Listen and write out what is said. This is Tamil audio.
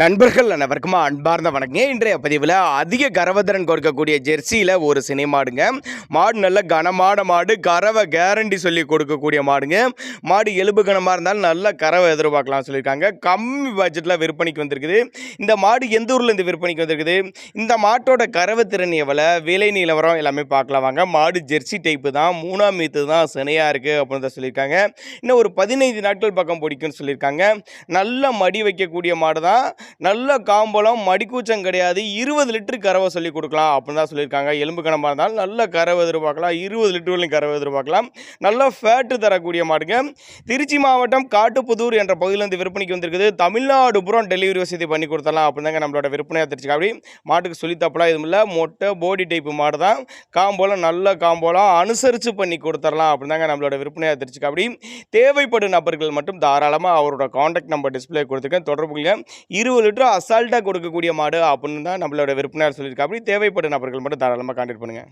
நண்பர்கள் அனைவருக்கும் அன்பார்ந்த வணக்கங்க. இன்றைய பதிவில் அதிக கரவத்திறன் கொடுக்கக்கூடிய ஜெர்சியில் ஒரு சினை மாடுங்க. மாடு நல்ல கனமான மாடு, கறவை கேரண்டி சொல்லி கொடுக்கக்கூடிய மாடுங்க. மாடு எலும்பு கனமாக இருந்தாலும் நல்ல கறவை எதிர்பார்க்கலாம் சொல்லியிருக்காங்க. கம்மி பட்ஜெட்டில் விற்பனைக்கு வந்திருக்குது. இந்த மாடு எந்த ஊரில் இந்த விற்பனைக்கு வந்திருக்குது, இந்த மாட்டோட கறவை திறன் எவ்வளோ, விலை நிலவரம் எல்லாமே பார்க்கலாம் வாங்க. மாடு ஜெர்சி டைப்பு தான், 3ஆம் மீத்து தான் சினையாக இருக்குது அப்படின்னு தான் சொல்லியிருக்காங்க. இன்னும் ஒரு 15 நாட்கள் பக்கம் பிடிக்கும்னு சொல்லியிருக்காங்க. நல்ல மடி வைக்கக்கூடிய மாடு தான், நல்ல காம்பளம், மடிக்கூச்சம் கிடையாது. 20 லிட்டரு கறவை சொல்லி கொடுக்கலாம் அப்படின்னு தான் சொல்லியிருக்காங்க. எலும்பு கனமாக இருந்தாலும் நல்ல கறவை எதிர்பார்க்கலாம். 20 லிட்டருலையும் கறவை எதிர்பார்க்கலாம். நல்ல ஃபேட்டு தரக்கூடிய மாடுங்க. திருச்சி மாவட்டம் காட்டுப்புதூர் என்ற பகுதியிலேருந்து விற்பனைக்கு வந்திருக்குது. தமிழ்நாடு புறம் டெலிவரி வசதி பண்ணி கொடுத்தலாம் அப்படின்னு தாங்க நம்மளோட விற்பனையாக தெரிஞ்சுக்க. அப்படி மாட்டுக்கு சொல்லித்தப்பலாம் எதுவும் இல்லை. மொட்டை போடி டைப்பு மாடு தான். காம்போலம் நல்ல காம்போலம், அனுசரித்து பண்ணி கொடுத்துடலாம் அப்படின்னு தாங்க நம்மளோட விற்பனையாக தெரிஞ்சுக்க. அப்படி தேவைப்படும் நபர்கள் மட்டும் தாராளமாக அவரோட காண்டாக்ட் நம்பர் டிஸ்பிளே கொடுத்துருக்கேன், தொடர்புங்க. 20 லிட்டர் அசால்ட்டாக கொடுக்கக்கூடிய மாடு அப்படின்னு தான் நம்மளோட விற்பனையாளர் சொல்லியிருக்கா. அப்படி தேவைப்படும் நபர்கள் மட்டும் தாராளமாக கான்டாக்ட் பண்ணுங்கள்.